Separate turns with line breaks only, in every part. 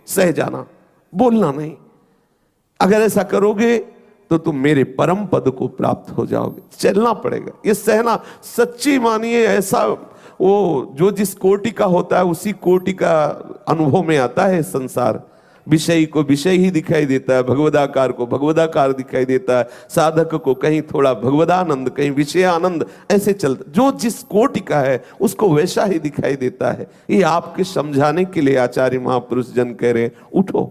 सह जाना, बोलना नहीं। अगर ऐसा करोगे तो तुम मेरे परम पद को प्राप्त हो जाओगे। चलना पड़ेगा, ये सहना। सच्ची मानिए, ऐसा वो जो जिस कोटि का होता है उसी कोटि का अनुभव में आता है संसार। विषय को विषय ही दिखाई देता है, भगवदाकार को भगवदाकार दिखाई देता है, साधक को कहीं थोड़ा भगवदानंद, कहीं विषय आनंद, ऐसे चलता। जो जिस कोटि का है उसको वैसा ही दिखाई देता है। ये आपके समझाने के लिए आचार्य महापुरुष जन कह रहे हैं, उठो।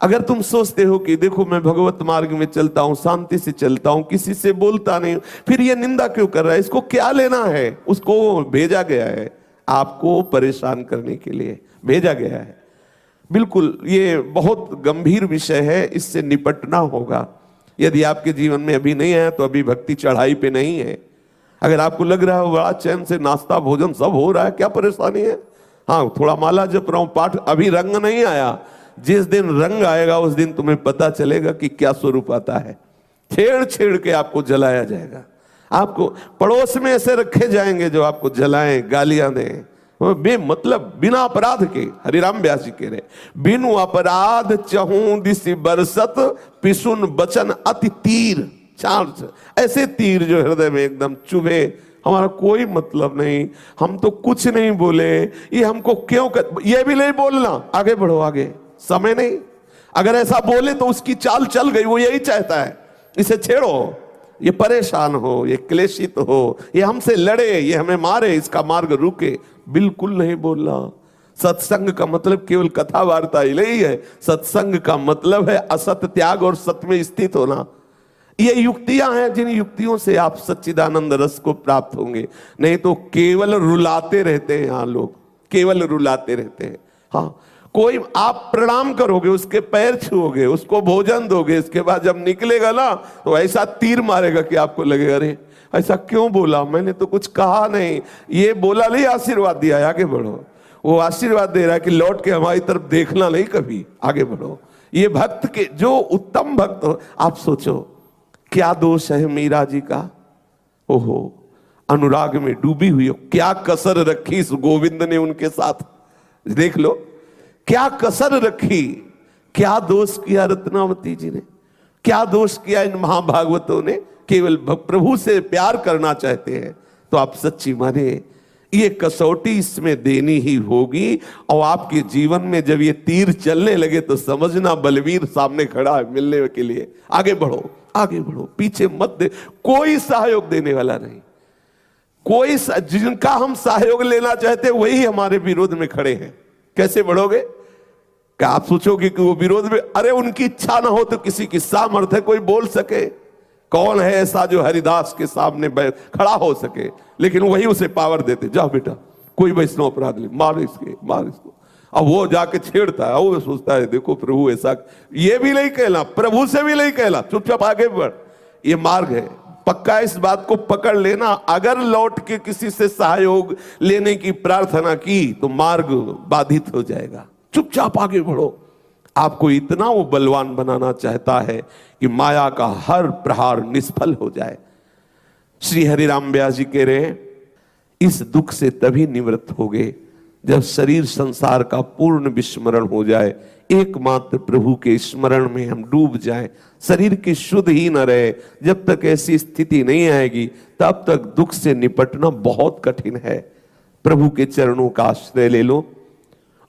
अगर तुम सोचते हो कि देखो मैं भगवत मार्ग में चलता हूं, शांति से चलता हूं, किसी से बोलता नहीं, फिर ये निंदा क्यों कर रहा है, इसको क्या लेना है? उसको भेजा गया है आपको परेशान करने के लिए भेजा गया है। बिल्कुल ये बहुत गंभीर विषय है, इससे निपटना होगा। यदि आपके जीवन में अभी नहीं है तो अभी भक्ति चढ़ाई पे नहीं है। अगर आपको लग रहा है बड़ा चैन से नाश्ता भोजन सब हो रहा है, क्या परेशानी है? हाँ, थोड़ा माला जप रहा हूं, पाठ, अभी रंग नहीं आया। जिस दिन रंग आएगा उस दिन तुम्हें पता चलेगा कि क्या स्वरूप आता है। छेड़ छेड़ के आपको जलाया जाएगा। आपको पड़ोस में ऐसे रखे जाएंगे जो आपको जलाएं, गालियां दें, बेमतलब, बिना अपराध के। हरिराम व्यास जी कह रहे, बिनु अपराध चहूं दिस बरसत, पिसुन बचन अति तीर। चार ऐसे तीर जो हृदय में एकदम चुभे, हमारा कोई मतलब नहीं, हम तो कुछ नहीं बोले, ये हमको क्यों ये भी नहीं बोलना, आगे बढ़ो, आगे समय नहीं। अगर ऐसा बोले तो उसकी चाल चल गई, वो यही चाहता है, इसे छेड़ो, ये परेशान हो, ये क्लेशित हो, ये हमसे लड़े, ये हमें मारे, इसका मार्ग रुके। बिल्कुल नहीं बोलना। सत्संग का मतलब केवल कथा वार्ता ही नहीं है। सत्संग का मतलब है असत त्याग और सत्य में स्थित होना। ये युक्तियां हैं जिन युक्तियों से आप सच्चिदानंद रस को प्राप्त होंगे। नहीं तो केवल रुलाते रहते हैं यहाँ लोग, केवल रुलाते रहते हैं। हाँ, कोई आप प्रणाम करोगे, उसके पैर छुओगे, उसको भोजन दोगे, इसके बाद जब निकलेगा ना तो ऐसा तीर मारेगा कि आपको लगेगा अरे ऐसा क्यों बोला, मैंने तो कुछ कहा नहीं। ये बोला नहीं, आशीर्वाद दिया है, आगे बढ़ो। वो आशीर्वाद दे रहा है कि लौट के हमारी तरफ देखना नहीं कभी, आगे बढ़ो। ये भक्त के जो उत्तम भक्त हो, आप सोचो क्या दोष है मीरा जी का। ओहो, अनुराग में डूबी हुई हो, क्या कसर रखी इस गोविंद ने उनके साथ। देख लो क्या कसर रखी, क्या दोष किया रत्नावती जी ने, क्या दोष किया इन महाभागवतों ने। केवल प्रभु से प्यार करना चाहते हैं तो आप सच्ची माने ये कसौटी इसमें देनी ही होगी। और आपके जीवन में जब ये तीर चलने लगे तो समझना बलवीर सामने खड़ा है मिलने के लिए। आगे बढ़ो, आगे बढ़ो, पीछे मत दे। कोई सहयोग देने वाला नहीं, कोई जिनका हम सहयोग लेना चाहते वही हमारे विरोध में खड़े हैं। कैसे बढ़ोगे? क्या आप सोचोगे कि वो विरोध में, अरे उनकी इच्छा ना हो तो किसी की सामर्थ्य कोई बोल सके। कौन है ऐसा जो हरिदास के सामने खड़ा हो सके? लेकिन वही उसे पावर देते, जाओ बेटा कोई वैष्णव अपराध ले, मार इसके, मार इसको। अब वो जाके छेड़ता है, वो सोचता है देखो प्रभु ऐसा। ये भी नहीं कहना, प्रभु से भी नहीं कहना, चुपचाप आगे बढ़। ये मार्ग है पक्का, इस बात को पकड़ लेना। अगर लौट के किसी से सहयोग लेने की प्रार्थना की तो मार्ग बाधित हो जाएगा। चुपचाप आगे बढ़ो। आपको इतना वो बलवान बनाना चाहता है कि माया का हर प्रहार निष्फल हो जाए। श्री हरिराम व्यास जी कह रहे हैं, इस दुख से तभी निवृत्त होगे जब शरीर संसार का पूर्ण विस्मरण हो जाए, एकमात्र प्रभु के स्मरण में हम डूब जाएं, शरीर की शुद्ध ही न रहे। जब तक ऐसी स्थिति नहीं आएगी तब तक दुख से निपटना बहुत कठिन है। प्रभु के चरणों का आश्रय ले लो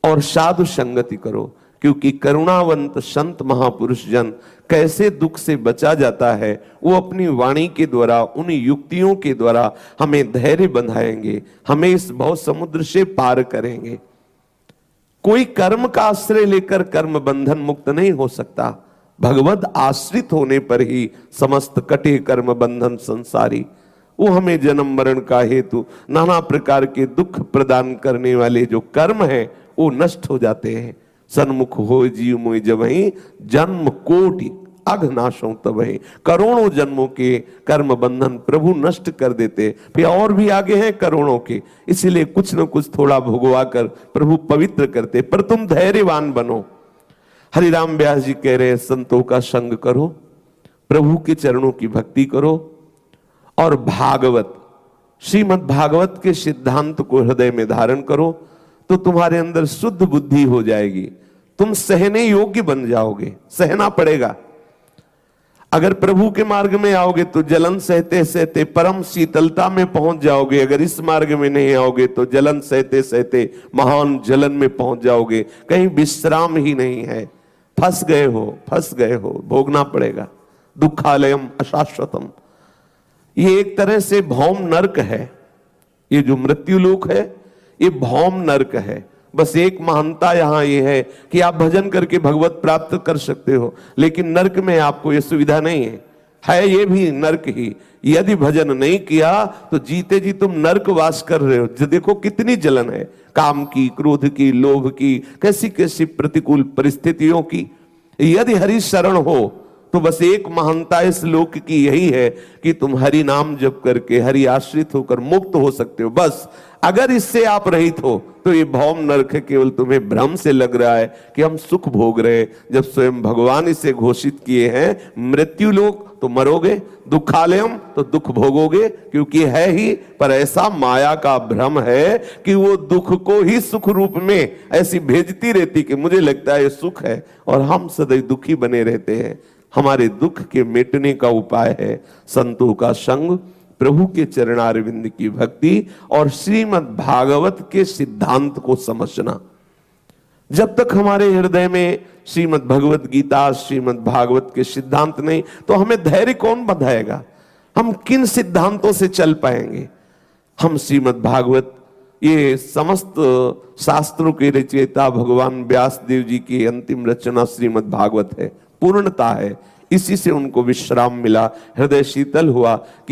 और साधु संगति करो, क्योंकि करुणावंत संत महापुरुष जन कैसे दुख से बचा जाता है वो अपनी वाणी के द्वारा, उन युक्तियों के द्वारा हमें धैर्य बंधाएंगे, हमें इस भव समुद्र से पार करेंगे। कोई कर्म का आश्रय लेकर कर्म बंधन मुक्त नहीं हो सकता। भगवत आश्रित होने पर ही समस्त कटे कर्म बंधन संसारी। वो हमें जन्म मरण का हेतु नाना प्रकार के दुख प्रदान करने वाले जो कर्म हैं वो नष्ट हो जाते हैं। सन्मुख हो जीव मोय जबहि, जन्म कोटि अघनाशों तबहि। करोड़ों जन्मों के कर्म बंधन प्रभु नष्ट कर देते, फिर और भी आगे हैं करोड़ों के। इसीलिए कुछ न कुछ थोड़ा भोगवा कर प्रभु पवित्र करते। पर तुम धैर्यवान बनो। हरिराम व्यास जी कह रहे हैं, संतों का संग करो, प्रभु के चरणों की भक्ति करो और भागवत, श्रीमद् भागवत के सिद्धांत को हृदय में धारण करो तो तुम्हारे अंदर शुद्ध बुद्धि हो जाएगी। तुम सहने योग्य बन जाओगे, सहना पड़ेगा। अगर प्रभु के मार्ग में आओगे तो जलन सहते सहते परम शीतलता में पहुंच जाओगे। अगर इस मार्ग में नहीं आओगे तो जलन सहते सहते महान जलन में पहुंच जाओगे। कहीं विश्राम ही नहीं है, फंस गए हो, भोगना पड़ेगा। दुखालयम अशाश्वतम, ये एक तरह से भौम नरक है। ये जो मृत्यु लोक है ये भौम नरक है। बस एक महानता यहां ये है कि आप भजन करके भगवत प्राप्त कर सकते हो, लेकिन नरक में आपको ये सुविधा नहीं है ये भी नरक ही। यदि भजन नहीं किया तो जीते जी तुम नरक वास कर रहे हो। देखो कितनी जलन है, काम की, क्रोध की, लोभ की, कैसी कैसी प्रतिकूल परिस्थितियों की। यदि हरि शरण हो तो बस एक महानता इस लोक की यही है कि तुम हरि नाम जप करके हरि आश्रित होकर मुक्त हो सकते हो। बस अगर इससे आप रहित हो तो ये भौम नरक केवल तुम्हें भ्रम से लग रहा है कि हम सुख भोग रहे हैं, जब स्वयं भगवान इसे घोषित किए हैं मृत्यु लोक तो मरोगे, दुखालयम तो दुख भोगोगे, क्योंकि है ही। पर ऐसा माया का भ्रम है कि वो दुख को ही सुख रूप में ऐसी भेजती रहती कि मुझे लगता है ये सुख है, और हम सदैव दुखी बने रहते हैं। हमारे दुख के मिटने का उपाय है संतों का संग, प्रभु के चरणारविंद की भक्ति और श्रीमद् भागवत के सिद्धांत को समझना। जब तक हमारे हृदय में श्रीमद् भगवत गीता, श्रीमद् भागवत के सिद्धांत नहीं तो हमें धैर्य कौन बंधाएगा? हम किन सिद्धांतों से चल पाएंगे? हम श्रीमद् भागवत, ये समस्त शास्त्रों के रचयिता भगवान व्यास देव जी की अंतिम रचना श्रीमद् भागवत है, पूर्णता है। इसी से उनको विश्राम मिला, हृदय शीतल हुआ कि